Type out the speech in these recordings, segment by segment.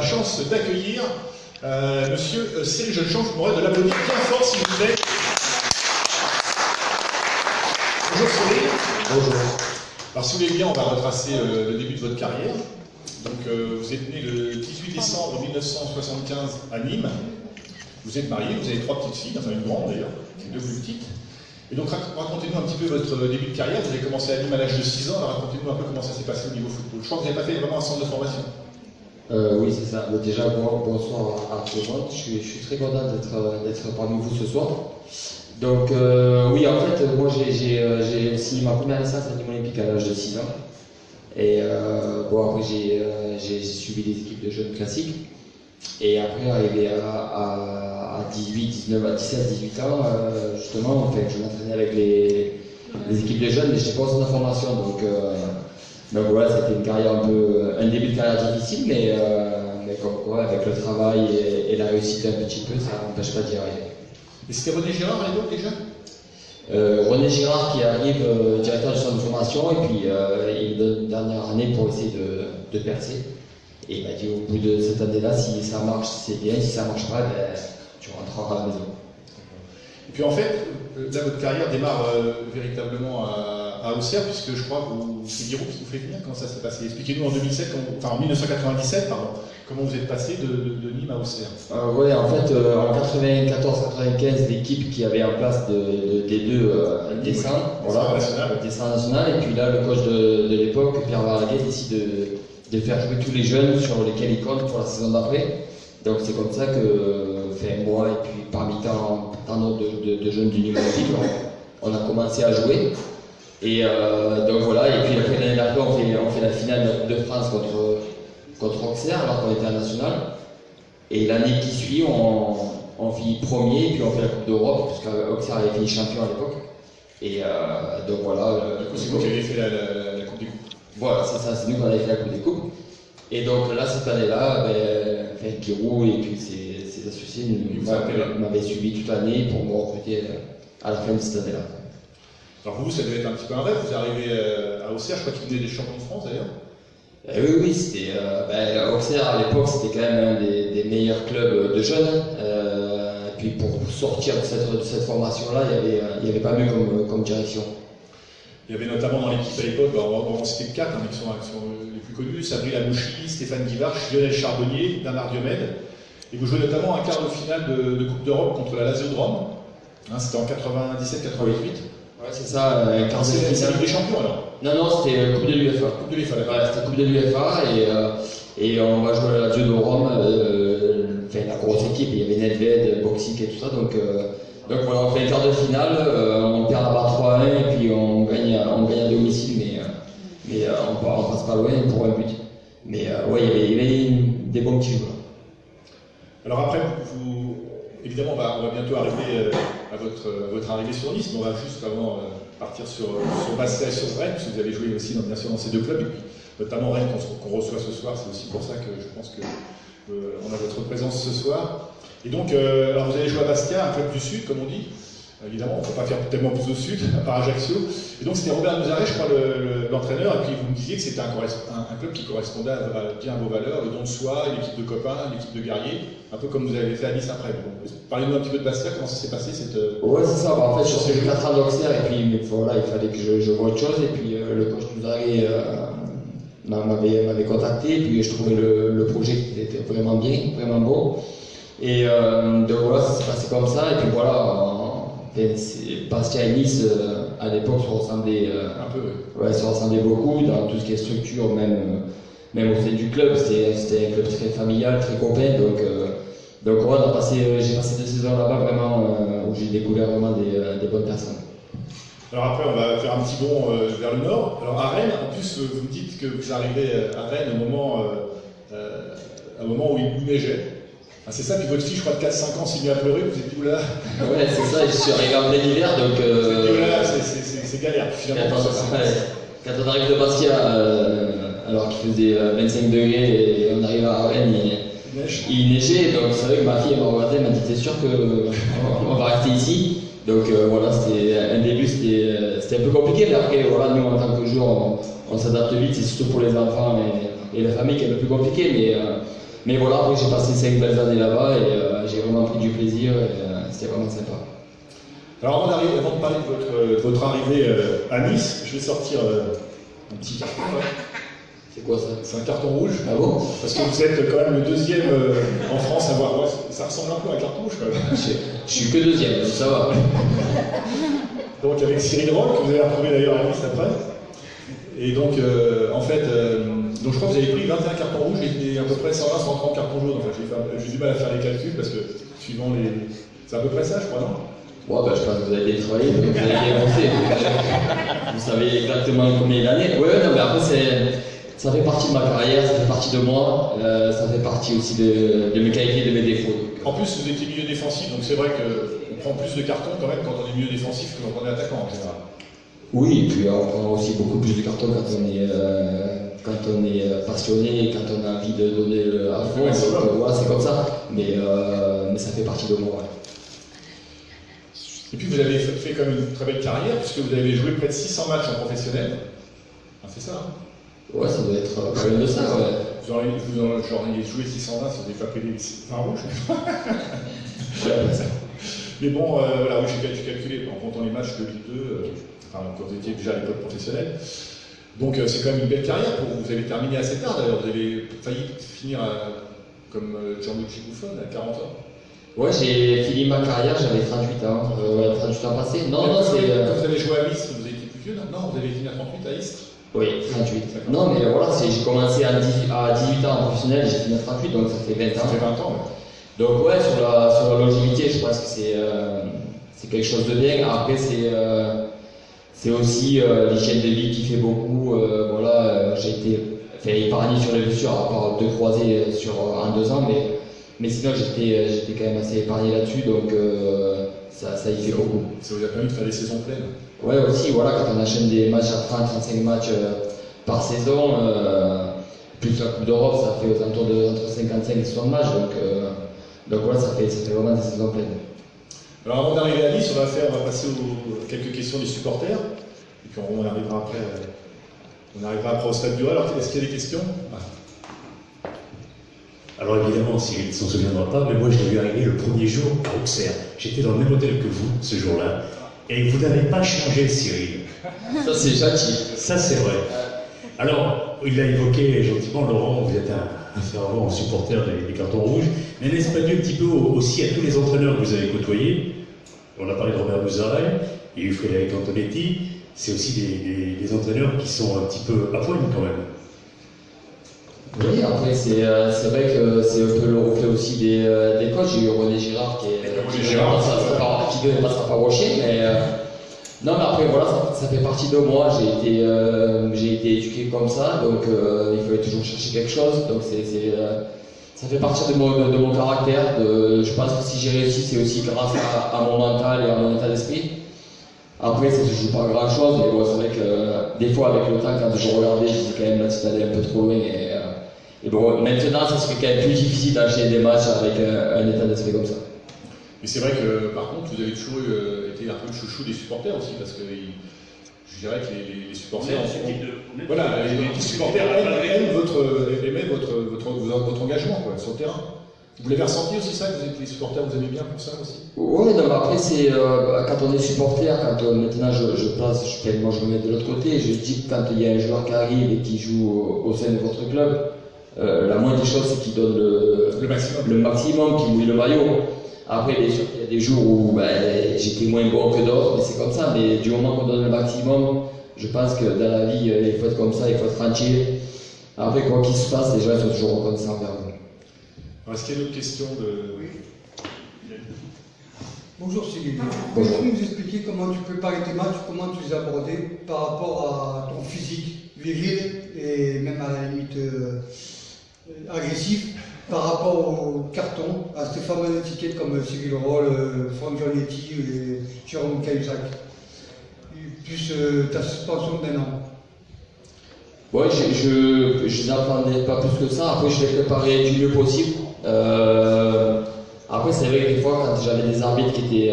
la chance d'accueillir Monsieur Cyril Jeunechamp. Je vous demanderai de l'applaudir bien fort, s'il vous plaît. Bonjour Cyril. Bonjour. Alors si vous voulez bien, on va retracer le début de votre carrière. Donc vous êtes né le 18 décembre 1975 à Nîmes. Vous êtes marié, vous avez 3 petites filles, enfin une grande d'ailleurs, et 2 plus petites. Et donc racontez-nous un petit peu votre début de carrière. Vous avez commencé à Nîmes à l'âge de 6 ans, alors racontez-nous un peu comment ça s'est passé au niveau football. Je crois que vous n'avez pas fait vraiment un centre de formation. Oui, c'est ça. Déjà, bonsoir à tout le monde. Je suis très content d'être parmi vous ce soir. Donc, oui, en fait, moi j'ai aussi ma première licence à Nîmes Olympique à l'âge de 6 ans. Et après, j'ai suivi des équipes de jeunes classiques. Et après, arrivé à 18, 19, à 17, 18 ans, justement, en fait, je m'entraînais avec les équipes de jeunes, mais je n'étais pas en centre de formation. Donc voilà, c'était une carrière un début de carrière difficile, mais comme quoi, avec le travail et la réussite un petit peu, ça n'empêche pas d'y arriver. Et c'était René Girard à l'époque déjà? René Girard qui arrive directeur du centre de formation, et puis il donne une dernière année pour essayer de percer. Et il m'a dit au bout de cette année-là, si ça marche, c'est bien, si ça ne marche pas, ben, tu rentreras à la maison. Et puis en fait, là votre carrière démarre véritablement à Auxerre, puisque je crois que c'est Giroud qui vous fait venir. Comment ça s'est passé? Expliquez-nous en 1997, comment vous êtes passé de Nîmes à Auxerre. Oui, en fait, en 94-95, l'équipe qui avait en place de D2 descend, voilà, descend national, et puis là, le coach de l'époque, Pierre Varlaguet, décide de faire jouer tous les jeunes sur lesquels il compte pour la saison d'après. Donc c'est comme ça que, moi et puis parmi tant d'autres de jeunes du Nîmes Olympique, on a commencé à jouer. Et donc voilà, et puis après l'année d'après, on fait la finale de France contre Auxerre, alors qu'on était à National. Et l'année qui suit, on finit premier, et puis on fait la Coupe d'Europe, parce qu'Auxerre avait fini champion à l'époque. Et donc voilà. C'est vous qui avez fait la Coupe des Coupes. Voilà, c'est ça, c'est nous qui avons fait la Coupe des Coupes. Et donc là, cette année-là, Giroud et puis ses associés m'avaient suivi toute l'année pour me recruter à la fin de cette année-là. Alors pour vous, ça devait être un petit peu un rêve. Vous arrivez à Auxerre, je crois qu'ils venaient des champions de France d'ailleurs. Oui, c'était. Auxerre à l'époque, c'était quand même un des meilleurs clubs de jeunes. Et puis pour sortir de cette formation-là, il n'y avait pas mieux comme direction. Il y avait notamment dans l'équipe à l'époque, on va citer 4 qui sont les plus connus: Sabri Lamouchi, Stéphane Guivarch, Lionel Charbonnier, Bernard Diomède. Et vous jouez notamment un quart de finale de Coupe d'Europe contre la Lazio de Rome. C'était en 97-98. Ouais, c'est ça, quart de finale. C'est Ligue des Champions alors? Non, c'était Coupe de l'UEFA. Coupe de l'UEFA, d'accord. Ouais, c'était Coupe de l'UEFA, et on va jouer à la Lazio de Rome, la grosse équipe, il y avait Nedved, Boksic et tout ça, donc voilà, on fait un quart de finale, on perd là-bas 3-1, et puis on gagne à domicile, mais on passe pas loin pour un but. Mais ouais, il y avait des bons petits joueurs. Alors après, évidemment, on va bientôt arriver à votre arrivée sur Nice, mais on va juste avant partir sur Bastia et sur Rennes, puisque vous avez joué aussi bien sûr dans ces 2 clubs, et puis notamment Rennes qu'on reçoit ce soir. C'est aussi pour ça que je pense qu'on a votre présence ce soir. Et donc, alors vous allez jouer à Bastia, un club du Sud, comme on dit. Évidemment, on ne peut pas faire tellement plus au Sud, à part Ajaccio. Et donc c'était Robert Nouzaret, je crois, l'entraîneur, et puis vous me disiez que c'était un club qui correspondait bien à vos valeurs, le don de soi, l'équipe de copains, l'équipe de guerriers, un peu comme vous avez fait à Nice après. Parlez-nous un petit peu de Bastia, comment ça s'est passé Ouais, c'est ça. En fait, je suis 4 ans d'Auxerre, et puis voilà, il fallait que je vois autre chose, et puis le coach Nouzaret m'avait contacté, et puis je trouvais le projet qui était vraiment bien, vraiment beau. Et donc voilà, ça s'est passé comme ça, et puis voilà. Bastia et Nice, à l'époque, se ressemblaient un peu. Ouais, se ressemblaient beaucoup dans tout ce qui est structure, même au sein du club. C'était un club très familial, très copain. Donc ouais, j'ai passé 2 saisons là-bas vraiment où j'ai découvert vraiment des bonnes personnes. Alors après, on va faire un petit bond vers le nord. Alors à Rennes, en plus, vous me dites que vous arrivez à Rennes au moment où il neigeait. Ah, c'est ça, puis votre fille, je crois, de 4-5 ans, s'est mise à pleurer, vous êtes dit oula. Ouais, c'est ça, je suis arrivé en plein hiver, donc. C'est galère, finalement. Quand on arrive de Bastia, alors qu'il faisait 25 degrés, et on arrive à Rennes, il neigeait, donc c'est vrai que ma fille m'a regardé, elle m'a dit: t'es sûr qu'on va rester ici? Donc voilà, c'était un début, c'était un peu compliqué, mais après, voilà, nous en tant que joueurs, on s'adapte vite, c'est surtout pour les enfants et la famille qui est un peu plus compliqué, Mais voilà, après j'ai passé 5 belles années là-bas et j'ai vraiment pris du plaisir et c'était vraiment sympa. Alors avant de parler de votre arrivée à Nice, je vais sortir un petit carton. Ouais. C'est quoi ça? C'est un carton rouge. Ah bon? Parce que vous êtes quand même le deuxième en France à voir. Ouais, ça ressemble un peu à un carton rouge quand même. Je suis que deuxième, donc ça va. Donc avec Cyril Roll, que vous avez retrouvé d'ailleurs à Nice après. Et donc en fait, donc je crois que vous avez pris 21 cartons rouges et à peu près 120, 130 cartons jaunes. Enfin, j'ai du mal à faire les calculs parce que suivant les. C'est à peu près ça, je crois, non? Ouais, bah, je pense que vous avez bien travaillé, donc vous avez bien bossé. Vous savez exactement combien d'années. Ouais, non, mais après, ça fait partie de ma carrière, ça fait partie de moi, ça fait partie aussi de mes qualités, de mes défauts. En plus, vous étiez milieu défensif, donc c'est vrai qu'on prend plus de cartons quand même quand on est milieu défensif que quand on est attaquant en général. Oui, et puis on prend aussi beaucoup plus de cartons quand on est passionné et quand on a envie de donner à fond. Voilà, c'est comme ça, mais ça fait partie de moi. Ouais. Et puis vous avez fait quand même une très belle carrière, puisque vous avez joué près de 600 matchs en professionnel. Ah, c'est ça, hein? Ouais, ça doit être quand même de ça, ouais. Vous auriez joué 620, ça vous avez pas payé 20 rouges. Mais bon, voilà, oui, j'ai calculé, en comptant les matchs de Ligue 2, enfin, quand vous étiez déjà à l'époque professionnelle. Donc c'est quand même une belle carrière pour vous. Vous avez terminé assez tard d'ailleurs, vous avez failli finir comme Gianluigi Buffon à 40 ans. Ouais, j'ai fini ma carrière, j'avais 38 ans. 38 ans passés. Non, c'est. Quand vous avez joué à Istres, vous avez été plus vieux, non? Vous avez fini à 38 à Istres? Oui, 38. Non, mais voilà, j'ai commencé à 18 ans en professionnel, j'ai fini à 38, donc ça fait 20 ans. Ça fait 20 ans, ouais. Donc, ouais, sur la longévité, je pense que c'est quelque chose de bien. Après, c'est aussi l'hygiène de vie qui fait beaucoup. Voilà, j'ai été épargné sur les blessures, à part 2 croisés en 2 ans, mais sinon j'étais quand même assez épargné là-dessus, donc ça y fait beaucoup. Ça vous a permis de faire des saisons pleines? Ouais, aussi, voilà, quand on enchaîne des matchs à 30-35 matchs par saison, plus la Coupe d'Europe, ça fait aux alentours de entre 55 et 60 matchs, donc voilà, ça fait vraiment des saisons pleines. Alors avant d'arriver à Nice, on va passer aux quelques questions des supporters, et puis on arrivera après au Stade du Roi. Alors est-ce qu'il y a des questions? Alors évidemment, Cyril ne s'en souviendra pas, mais moi je l'ai vu arriver le premier jour à Auxerre. J'étais dans le même hôtel que vous ce jour-là, et vous n'avez pas changé, Cyril. Ça c'est gentil. Ça c'est vrai. Alors, il a évoqué gentiment, Laurent, vous êtes un fervent supporter des cartons rouges, mais n'est-ce pas dû un petit peu aussi à tous les entraîneurs que vous avez côtoyés? On a parlé de Robert Bouzaret, il y a eu Frédéric Antonetti, c'est aussi des entraîneurs qui sont un petit peu à poil quand même. Oui, après c'est vrai que c'est un peu le reflet aussi des coachs. J'ai eu René Girard qui devait pas se rapprocher, mais non, mais après voilà, ça fait partie de moi. J'ai été éduqué comme ça, donc il fallait toujours chercher quelque chose. Donc ça fait partie de mon caractère. Je pense que si j'ai réussi, c'est aussi grâce à mon mental et à mon état d'esprit. Après, ça ne se joue pas grand chose, mais bon, c'est vrai que des fois, avec le temps, quand je regardais, je disais quand même là, tu allais un peu trop loin. Et bon, maintenant, ça serait quand même plus difficile d'enchaîner des matchs avec un état d'esprit comme ça. Mais c'est vrai que, par contre, vous avez toujours été un peu le chouchou des supporters aussi, parce que je dirais que les supporters les supporters aiment votre engagement quoi, sur le terrain. Vous l'avez ressenti aussi ça, que vous êtes les supporters, vous aimez bien pour ça aussi? Oui, après c'est quand on est supporter, maintenant je me mets de l'autre côté, je dis que quand il y a un joueur qui arrive et qui joue au sein de votre club, la moindre des choses c'est qu'il donne le maximum, qu'il mouille le maillot. Après bien sûr il y a des jours où j'étais moins bon que d'autres, mais c'est comme ça, mais du moment qu'on donne le maximum, je pense que dans la vie il faut être comme ça, il faut être entier. Après quoi qu'il se passe, les gens sont toujours reconnaissants envers vous. Est-ce qu'il y a d'autres questions de... Oui. Bonjour Cyril. Pouvez-vous nous expliquer comment tu préparais tes matchs, comment tu les abordais par rapport à ton physique viril et même à la limite agressif par rapport au carton, à ces fameuses étiquettes comme Cyril Roll, Franck Giannetti et Jérôme Cahuzac, plus ta suspension d'1 an? Ouais, je n'apprenais pas plus que ça. Après, je l'ai préparé du mieux possible. Après, c'est vrai que des fois, quand j'avais des arbitres qui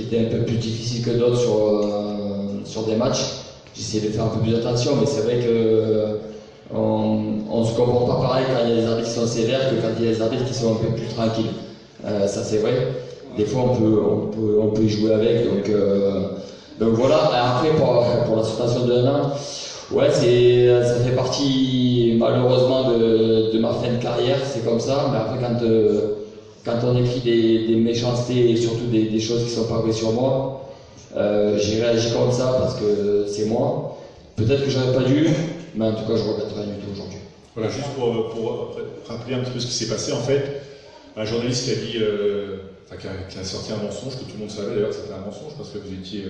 étaient un peu plus difficiles que d'autres sur des matchs, j'essayais de faire un peu plus attention. Mais c'est vrai que on se comporte pas pareil quand il y a des arbitres qui sont sévères que quand il y a des arbitres qui sont un peu plus tranquilles. Ça c'est vrai. Des fois on peut y jouer avec. Donc voilà. Et après pour la suspension de 1 an, ouais, ça fait partie malheureusement de ma fin de carrière. C'est comme ça. Mais après quand on écrit des méchancetés et surtout des choses qui sont pas vraies sur moi, j'ai réagi comme ça parce que c'est moi. Peut-être que j'aurais pas dû, mais en tout cas je regrette rien du tout aujourd'hui. Voilà, juste pour rappeler un petit peu ce qui s'est passé, en fait, un journaliste qui a dit, qui a sorti un mensonge, que tout le monde savait d'ailleurs que c'était un mensonge, parce que vous étiez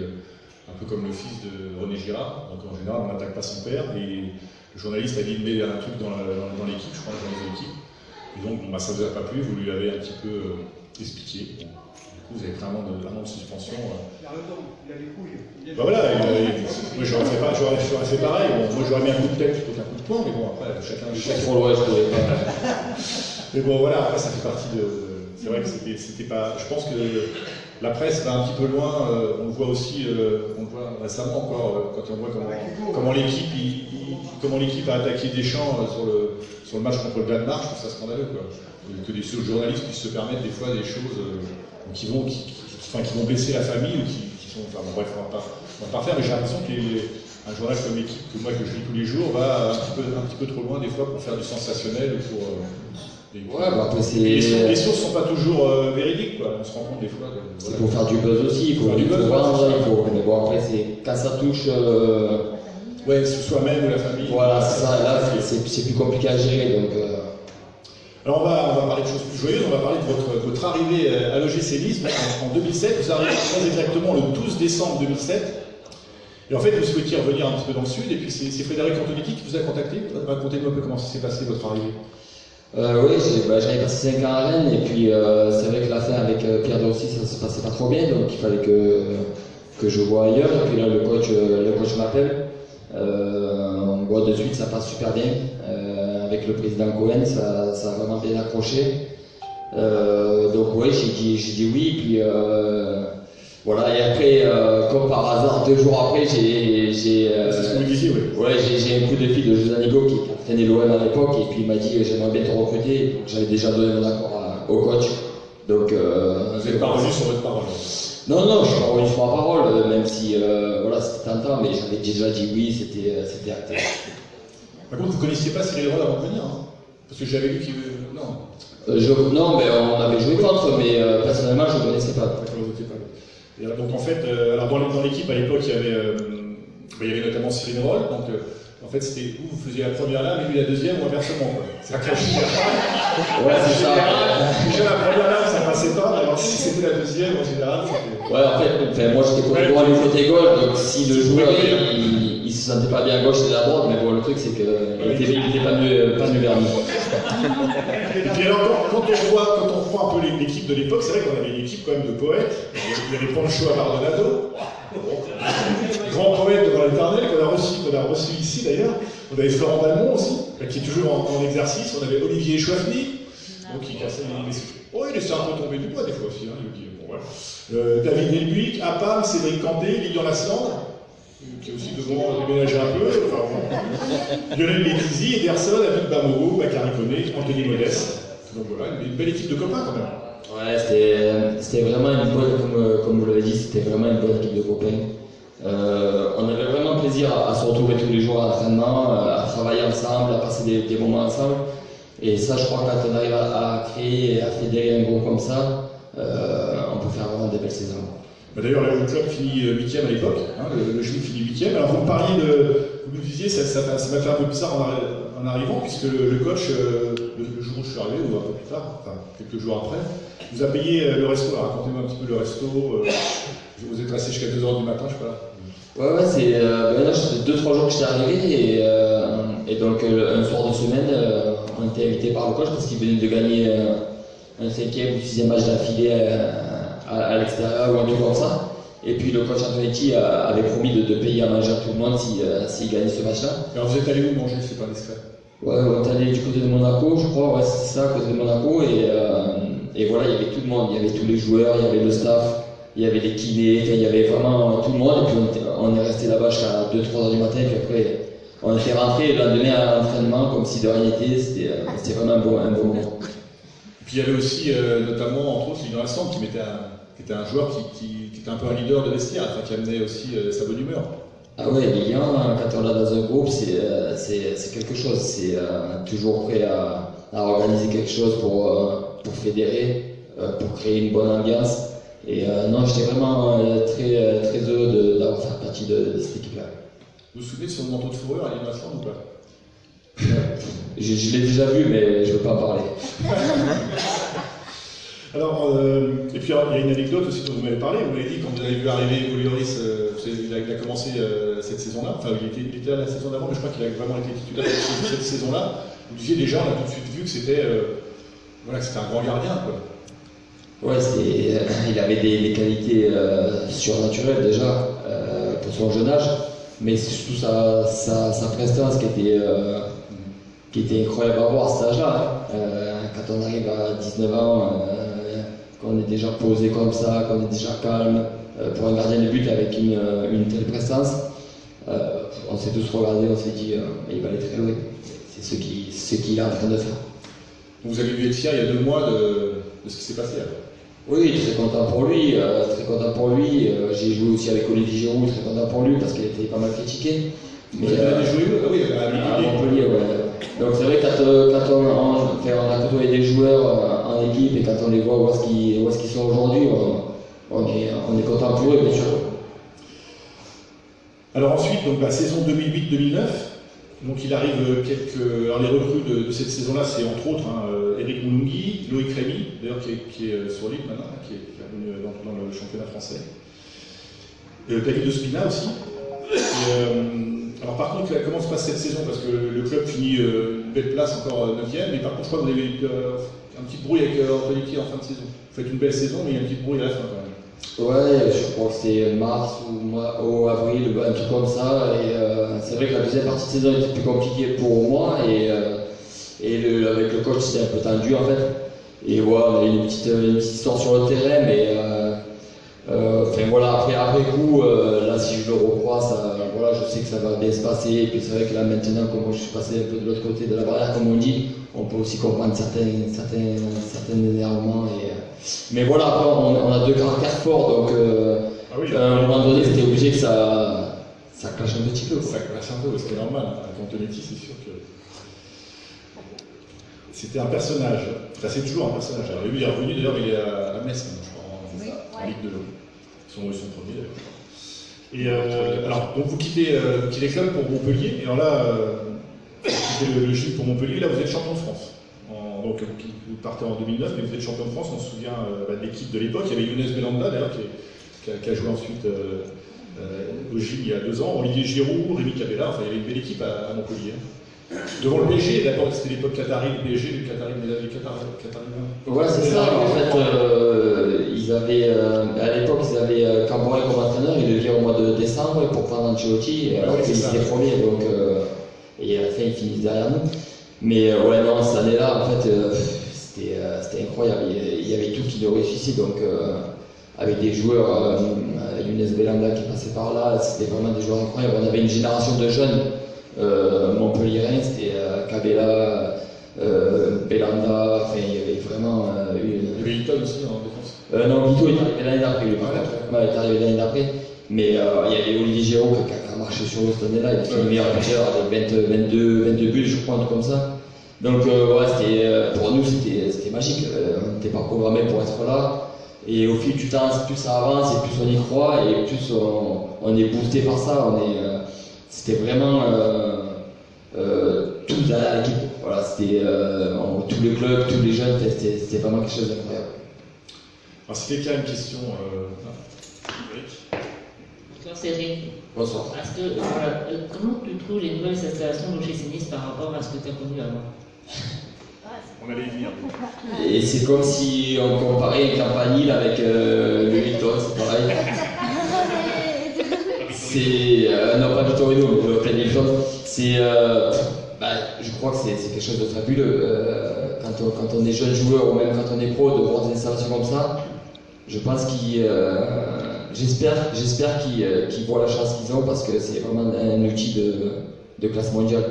un peu comme le fils de René Girard, donc en général on n'attaque pas son père, et le journaliste a dit de mettre un truc dans l'équipe, je crois, dans l'équipe, et donc bon, ça ne vous a pas plu, vous lui avez un petit peu expliqué. Bon. Vous avez pris un an de suspension. Il a raison, il a des couilles. Bah voilà, moi j'aurais fait pareil. Bon, moi j'aurais mis un coup de tête plutôt qu'un coup de poing, mais bon, après chacun. Mais bon, voilà, après ça fait partie de. C'est vrai que c'était pas. Je pense que la presse va un petit peu loin. On le voit aussi, on le voit récemment encore, quand on voit comment l'équipe a attaqué Deschamps sur le match contre le Danemark. Je trouve ça scandaleux, quoi. Que des journalistes puissent se permettre des fois des choses qui vont blesser la famille ou qui sont. Enfin, bon, bref, on va pas faire, mais j'ai l'impression qu'un journal comme l'équipe, que moi que je lis tous les jours, va un petit peu trop loin des fois pour faire du sensationnel ou pour. Ouais, bah après les sources sont pas toujours véridiques, quoi. On se rend compte des fois. C'est pour faire du buzz aussi, il faut vendre, mais bon après quand ça touche. Ouais, soi-même ou la famille. Voilà, c'est ça, là c'est plus compliqué à gérer donc. Alors on va parler de choses plus joyeuses, on va parler de votre arrivée à l'OGC Nice en 2007. Vous arrivez très exactement le 12 décembre 2007. Et en fait, vous souhaitiez revenir un petit peu dans le sud, et puis c'est Frédéric Antonetti qui vous a contacté. Racontez-nous un peu comment ça s'est passé votre arrivée. Oui, j'avais passé 5 ans à Rennes, et puis c'est vrai que la fin avec Pierre Dorcy, ça se passait pas trop bien, donc il fallait que je voie ailleurs. Et puis là, le coach m'appelle. On voit de suite, ça passe super bien. Avec le président Cohen, ça a vraiment bien accroché. Donc oui, j'ai dit oui, puis voilà. Et après, comme par hasard, 2 jours après, j'ai un coup de fil de José Anigo qui entraînait l'OM à l'époque, et puis il m'a dit j'aimerais bien te recruter. Donc j'avais déjà donné mon accord au coach. Donc vous n'êtes pas revenu sur votre parole. Non, je suis pas revenu sur ma parole, même si voilà, c'était tentant, mais j'avais déjà dit oui, c'était acté. Par contre, vous ne connaissiez pas Cyril Roll avant de venir, hein? Parce que j'avais lu qu'il. Non. Non, mais on avait joué contre, mais personnellement, je ne connaissais pas. Et donc en fait, alors dans l'équipe à l'époque, il y avait notamment Cyril Roll, donc en fait c'était vous faisiez la première lame et lui la deuxième ou inversement, quoi. C'est accroché. Ouais, c'est ça. Déjà la première lame ça passait pas, alors si c'était la deuxième en général c'était. Ouais, en fait moi j'étais côté droit et côté gauche, donc si le joueur il se sentait pas bien à gauche, c'était à droite, mais bon, le truc c'est qu'il était pas mieux verni. Et puis alors, quand on reprend un peu l'équipe de l'époque, c'est vrai qu'on avait une équipe quand même de poètes. Il y avait Pancho Abardonado, grand poète devant l'éternel, qu'on a reçu ici d'ailleurs. On avait Florent Balmont aussi, qui est toujours en exercice. On avait Olivier Chouafny, qui cassait les. Oh, il laissait un peu tomber du bois des fois aussi, hein, bon, voilà. David Delbuic, Apam, Cédric Canté, Lilian Lasland, qui est aussi devant déménager un peu. Enfin, Lionel Bédizi, Ederson, David Bamogo, Bakary Koné, Anthony Modeste. Donc voilà, une belle équipe de copains quand même. Ouais, c'était vraiment une bonne, comme vous l'avez dit, c'était vraiment une bonne équipe de copains. On avait vraiment plaisir à se retrouver tous les jours à l'entraînement, à travailler ensemble, à passer des moments ensemble. Et ça, je crois que quand on arrive à créer et à fédérer un groupe comme ça, on peut faire vraiment des belles saisons. D'ailleurs, le club finit 8e à l'époque, hein, le Juif finit 8e. Alors vous me parliez vous me disiez, ça m'a fait un peu bizarre en arrivant, puisque le coach, le jour où je suis arrivé, ou un peu plus tard, enfin quelques jours après, vous a payé le resto. Alors racontez-moi un petit peu le resto. Vous êtes resté jusqu'à 2h du matin, je sais pas. Ouais, c'est. Là, c'était 2-3 jours que j'étais arrivé, et donc un soir de semaine, on était invité par le coach parce qu'il venait de gagner un 5e ou 6e match d'affilée à l'extérieur ou un truc comme ça. Et puis le coach Antonetti avait promis de payer à manger à tout le monde s'il gagnait ce match-là. Alors vous êtes allé où manger, c'est pas discret? Ouais, on est allé du côté de Monaco, je crois, ouais, c'est ça, côté de Monaco, et voilà, il y avait tout le monde, il y avait tous les joueurs, il y avait le staff, il y avait les kinés, il y avait vraiment tout le monde, et puis on est resté là-bas jusqu'à 2-3 heures du matin, et puis après, on était rentré le lendemain à l'entraînement comme si de rien n'était, c'était vraiment un bon moment. Et puis il y avait aussi notamment, entre autres, Lino Assemble qui était un joueur qui était un peu un leader de vestiaire, enfin, qui amenait aussi sa bonne humeur. Ah ouais, Lilian, quand on l'a dans un groupe, c'est quelque chose. C'est toujours prêt à organiser quelque chose pour fédérer, pour créer une bonne ambiance. Et non, j'étais vraiment très, très heureux d'avoir fait partie de cette équipe-là. Vous vous souvenez de son manteau de fourrure à Lino Assemble ou pas? Je l'ai déjà vu, mais je ne veux pas en parler. Alors, et puis il y a une anecdote aussi dont vous m'avez parlé. Vous m'avez dit quand vous avez vu arriver Uli Lloris, il a commencé cette saison-là. Enfin, il était là la saison d'avant, mais je crois qu'il a vraiment été titulaire cette saison-là. Vous disiez déjà, on a tout de suite vu que c'était un grand gardien, quoi. Ouais, il avait des qualités surnaturelles déjà pour son jeune âge, mais surtout sa prestance qui était incroyable à voir à cet âge-là. Quand on arrive à 19 ans, qu'on est déjà posé comme ça, qu'on est déjà calme, pour un gardien de but avec une telle prestance, on s'est tous regardés, on s'est dit il va aller très loin. C'est ce qu'il est en train de faire. Vous avez vu Etia il y a 2 mois de ce qui s'est passé alors. Oui, très content pour lui, j'ai joué aussi avec Olivier Giroud, très content pour lui parce qu'il était pas mal critiqué. Mais vous avez joué à Montpellier, ouais. Donc c'est vrai que quand on a côtoyé des joueurs en équipe et quand on les voit où est-ce qu'ils sont aujourd'hui, on est content pour eux, bien sûr. Alors ensuite, donc la saison 2008-2009, donc il arrive alors les recrues de cette saison-là, c'est entre autres Eric Moulungui, Loïc Rémy, d'ailleurs qui est sur l'île maintenant, qui est revenu dans le championnat français. David Ospina aussi. Alors par contre, comment se passe cette saison? Parce que le club finit une belle place, encore 9e, mais par contre, je crois que vous avez eu un petit bruit avec Anthony Kier en fin de saison. Vous faites une belle saison, mais il y a un petit bruit à la fin quand même. Ouais, je crois que c'était mars ou avril, un truc comme ça. Et c'est vrai que la deuxième partie de saison était plus compliquée pour moi et avec le coach c'était un peu tendu en fait. Et voilà, on a eu une petite histoire sur le terrain, mais voilà, après coup, là si je le recroise, je sais que ça va bien se passer. Et puis c'est vrai que là maintenant, comme moi je suis passé un peu de l'autre côté de la barrière, comme on dit, on peut aussi comprendre certains énervements. Mais voilà, après on a 2 caractères forts, donc à un moment donné c'était obligé que ça clash un petit peu. Ça clash un peu, c'est normal. Avec Antonetti, c'est sûr que c'était un personnage. Enfin, c'est toujours un personnage. Alors, lui, il est revenu d'ailleurs, il est à Metz, je crois, en Ligue de l'eau. Ils sont premiers d'ailleurs. Et alors, donc vous quittez le club pour Montpellier, et alors là, vous quittez le Gilles pour Montpellier, là vous êtes champion de France. Donc vous partez en 2009, mais vous êtes champion de France, on se souvient de l'équipe de l'époque. Il y avait Younes Belanda d'ailleurs qui a joué ensuite au Gilles il y a 2 ans, Olivier Giroud, Rémi Cabella, enfin il y avait une belle équipe à Montpellier. Devant le PSG, d'accord, c'était l'époque Qatari, le PSG, les Qatari. Ouais, c'est ça, en fait, ils avaient, à l'époque, ils avaient Camboré comme entraîneur, ils le virent au mois de décembre pour prendre Ancelotti, alors qu'ils étaient premiers, donc, et à la fin ils finissent derrière nous. Mais ouais, non, cette année-là, en fait, c'était incroyable. Il y avait tout qui nous réussissait. Donc, avec des joueurs, Younes Belanda qui passait par là, c'était vraiment des joueurs incroyables. On avait une génération de jeunes montpelliérains, c'était Cabella, Belanda, enfin, il y avait vraiment. Il y avait Hilton aussi en défense. Non, Vito est arrivé l'année d'après, lui. Il est arrivé l'année d'après. Mais il y avait Olivier Giroud qui a marché sur nous cette année-là, il a fini meilleur buteur avec 22 buts, je crois, un truc comme ça. Donc, pour nous, c'était magique. On n'était pas programmé pour être là. Et au fil du temps, plus ça avance, et plus on y croit, et plus on est boosté par ça. C'était vraiment tout derrière l'équipe. Voilà, c'était tout le club, tous les jeunes, c'était vraiment quelque chose d'incroyable. Alors, c'était qu'il y a une question. Bonsoir Cédric. Bonsoir. Comment tu trouves les nouvelles installations d'OGC Nice par rapport à ce que tu as connu avant? On allait y venir. Et c'est comme si on comparait un campanile avec le Hilton, c'est pareil. Non, pas du Torino, mais le Plein Hilton. Je crois que c'est quelque chose de fabuleux. Quand on est jeune joueur ou même quand on est pro, de voir des installations comme ça, je pense j'espère qu'ils voient la chance qu'ils ont parce que c'est vraiment un outil de classe mondiale.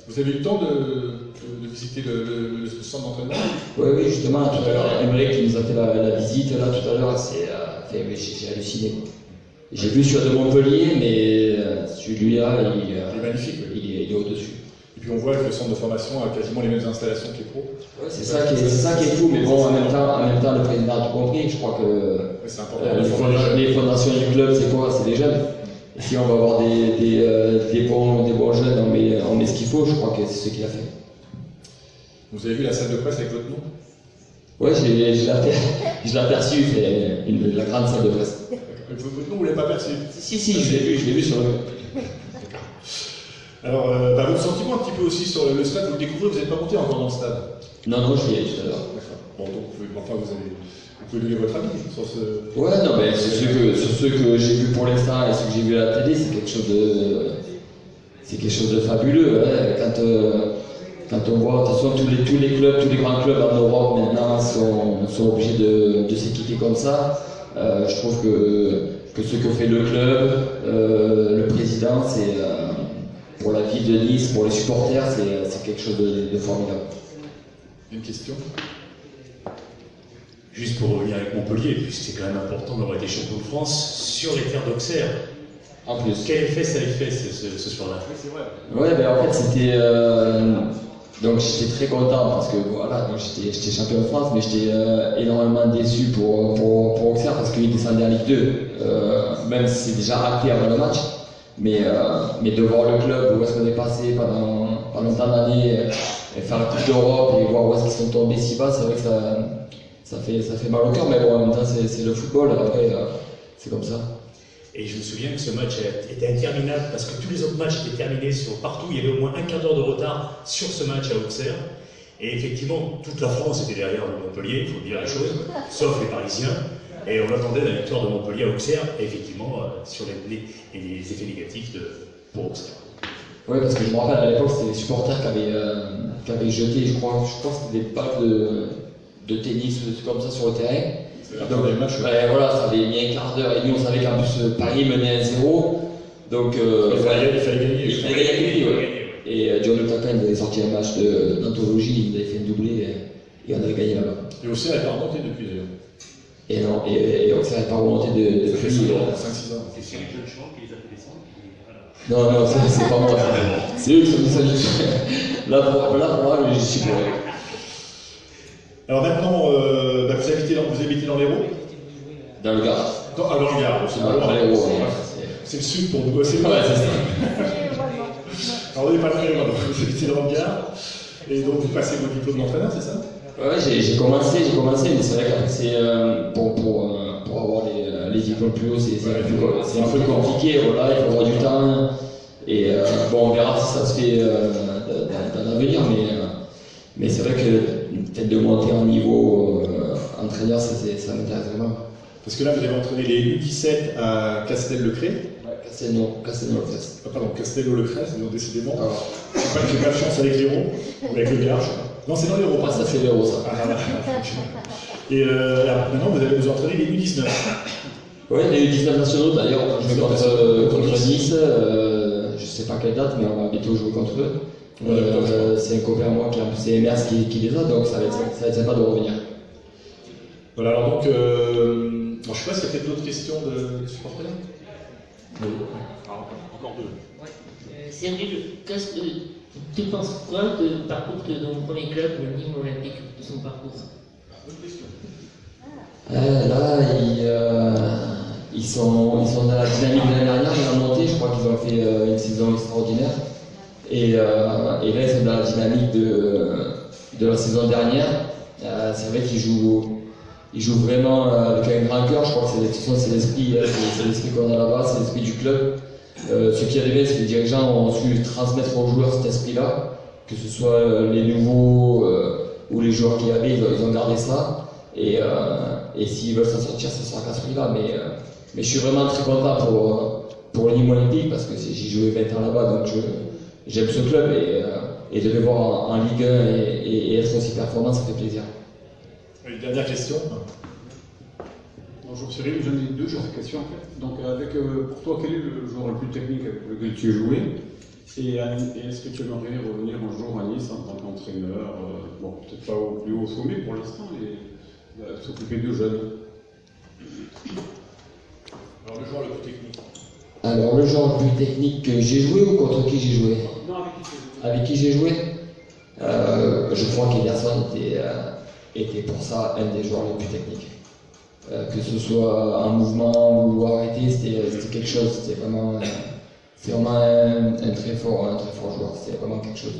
Vous avez eu le temps de visiter le centre d'entraînement? Oui, justement, tout à l'heure, Emery qui nous a fait la visite là tout à l'heure, j'ai halluciné. J'ai vu celui de Montpellier, mais celui-là, il est magnifique. Il est au-dessus. Et puis on voit que le centre de formation a quasiment les mêmes installations que les pros. Ouais, c'est ça qui est fou, mais bon, en même temps, le président a tout compris. Je crois que les fondations du club, c'est quoi? C'est les jeunes. Et si on va avoir des bons jeunes, on met ce qu'il faut, je crois que c'est ce qu'il a fait. Vous avez vu la salle de presse avec votre nom? Oui, je l'ai aperçu, c'est la grande salle de presse. Votre nom, vous ne l'avez pas perçu? Si, je l'ai vu sur le... Alors, votre sentiment un petit peu aussi sur le stade, vous le découvrez, vous n'êtes pas monté encore dans le stade? Non, je l'ai tout à l'heure. D'accord. Bon, donc, vous pouvez donner votre avis sur ce... Ouais, non, mais sur ce que j'ai vu pour l'instant et ce que j'ai vu à la télé, c'est quelque chose de fabuleux. Hein. Quand on voit, de toute façon, tous les clubs, tous les grands clubs en Europe maintenant sont obligés de s'équiper comme ça. Je trouve que ce que fait le club, le président, c'est pour la ville de Nice, pour les supporters, c'est quelque chose de formidable. Une question? Juste pour revenir avec Montpellier, puisque c'est quand même important d'avoir été champion de France sur les terres d'Auxerre. En plus. Quel effet ça a fait ce soir-là? Oui, c'est vrai. Ouais, ben en fait c'était. Donc j'étais très content parce que voilà, j'étais champion de France, mais j'étais énormément déçu pour Auxerre parce qu'il descendait en Ligue 2. Même si c'est déjà acté avant le match. Mais de voir le club, où est-ce qu'on est passé pendant tant d'années, et faire la Coupe d'Europe et voir où est-ce qu'ils sont tombés si bas, c'est vrai que ça fait mal au cœur, mais bon, en même temps, c'est le football, après, c'est comme ça. Et je me souviens que ce match était interminable parce que tous les autres matchs étaient terminés partout. Il y avait au moins un quart d'heure de retard sur ce match à Auxerre. Et effectivement, toute la France était derrière Montpellier, il faut dire la chose, sauf les Parisiens. Et on attendait la victoire de Montpellier à Auxerre, et effectivement, sur les effets négatifs pour Auxerre. Oui, parce que je me rappelle à l'époque, c'était les supporters qui avaient jeté, je crois que c'était des balles de tennis comme ça sur le terrain. Donc, voilà, ça avait mis un quart d'heure et nous on savait qu'en plus Paris menait 1-0. Donc il fallait gagner. Il fallait gagner, ouais. Et John Takan avait sorti un match d'anthologie, il avait fait un doublé et on avait gagné là-bas. Et Auxerre n'est pas remonté depuis d'ailleurs. Et non, et Auxerre n'est pas remonté depuis 5-6 ans. C'est Cyril Jean qui les a fait descendre. Non, c'est pas moi. C'est eux qui sont descendus. Là, pour moi, j'y suis pour eux. Alors maintenant, vous habitez dans l'Hérault? Dans le Gard. Dans le Gard, Dans l'Hérault, c'est le sud pour nous. C'est ouais, c'est ça. Alors on n'est pas très loin, donc vous habitez dans le Gard. Et donc vous passez vos diplômes d'entraîneur, c'est ça? Ouais, j'ai commencé, mais c'est vrai qu'après c'est pour avoir les diplômes plus hauts, c'est un peu compliqué, voilà, il faut avoir du temps. Et bon, on verra si ça se fait dans l'avenir, mais c'est vrai que peut-être de monter en niveau entraîneur, ça m'intéresse vraiment. Parce que là, vous avez entraîné les U17 à Castel-le-Crès. Castelnau-le-Crès. Pardon, Castelnau-le-Crès, décidément. J'ai pas de chance avec l'Hérault, ou avec le Gard. Non, c'est dans l'Hérault. Ah, ça c'est l'Hérault, ça. Et maintenant, vous allez vous entraîner les U19. Oui, les U19 nationaux, d'ailleurs, on va jouer contre Nice. Je ne sais pas quelle date, mais on va bientôt jouer contre eux. C'est un copain à moi qui a c'est MRS qui les a, donc ça va être sympa de revenir. Voilà, alors donc, je ne sais pas s'il y a peut-être d'autres questions de supporters. Encore deux. Sergio, tu penses quoi du parcours de ton premier club, le Nîmes Olympique, de son parcours? Bonne question. Là, ils sont dans la dynamique de l'année dernière, ils ont monté, je crois qu'ils ont fait une saison extraordinaire. Et là, ils sont dans la dynamique de la saison dernière. C'est vrai qu'ils jouent vraiment avec un grand cœur. Je crois que c'est l'esprit qu'on a là-bas, c'est l'esprit du club. Ce qui est arrivé, c'est que les dirigeants ont su transmettre aux joueurs cet esprit-là, que ce soit les nouveaux ou les joueurs qui avaient, ils ont gardé ça. Et s'ils veulent s'en sortir, ça sera qu'à ce prix-là. Mais je suis vraiment très content pour le Nîmes Olympique parce que j'ai joué 20 ans là-bas, donc j'aime ce club et de le voir en Ligue 1 et être aussi performant, ça fait plaisir. Une dernière question. Bonjour Cyril, j'en ai deux questions en fait. Donc pour toi, quel est le joueur le plus technique avec lequel tu as joué? Et est-ce que tu aimerais revenir un jour à Nice en tant qu'entraîneur, bon, peut-être pas au plus haut sommet pour l'instant, mais s'occuper de jeunes? Alors le joueur le plus technique. Alors le joueur le plus technique que j'ai joué ou contre qui j'ai joué? Non, avec qui j'ai joué. Je crois qu'Ederson était pour ça un des joueurs les plus techniques. Que ce soit en mouvement ou arrêté, c'était quelque chose, c'était vraiment un très fort joueur, c'était vraiment quelque chose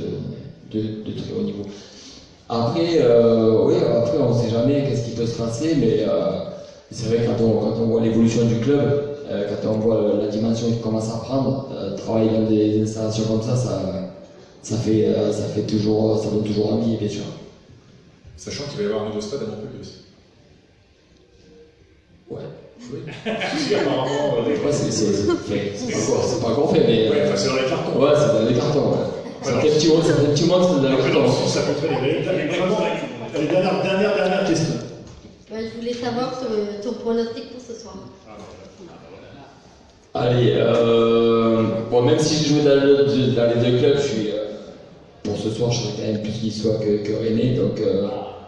de très haut niveau. Après, oui, après on ne sait jamais qu'est-ce qui peut se passer, mais c'est vrai quand on voit l'évolution du club, quand on voit la dimension qu'il commence à prendre, travailler dans des installations comme ça, ça donne toujours envie, bien sûr. Sachant qu'il va y avoir un nouveau stade à Montpellier aussi. Ouais. Oui. Apparemment, ouais, c'est pas encore fait, mais. Ouais, enfin, c'est dans les cartons. Ouais, c'est dans les cartons, ouais. Ça fait un petit moment que c'est dans les cartons. Ça coûterait les dernières questions. Ouais, je voulais savoir ton pronostic pour ce soir. Allez, bon, même si je joue dans les deux clubs, pour ce soir, je serais quand même plus niçois que rennais, donc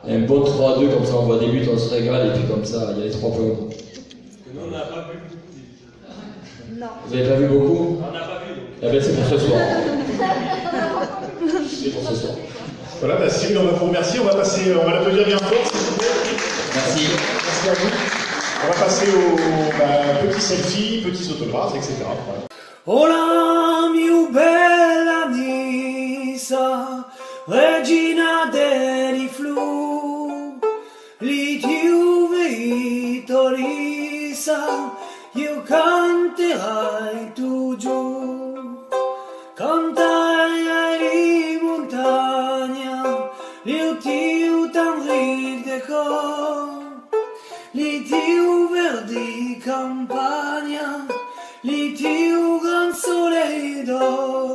un bon 3-2, comme ça on voit des buts, on se régale, et puis comme ça, il y a les 3 points. Nous, on n'a pas vu beaucoup. Non. Vous n'avez pas vu beaucoup? On n'a pas vu. Eh bien, c'est pour ce soir. C'est pour ce soir. Voilà, bah, Cyril, on va vous remercier, on va l'applaudir bien fort, s'il vous plaît. Merci. Merci à vous. On va passer au petit selfie, petits autographes, etc. Voilà. Hola mio bella Nisa, regina dei flu, li ti Torisa, io canterai tu giù, canterai di montagna, io ti t'enric de cor, li ti verdi campagna, li tiu gran soleil d'or.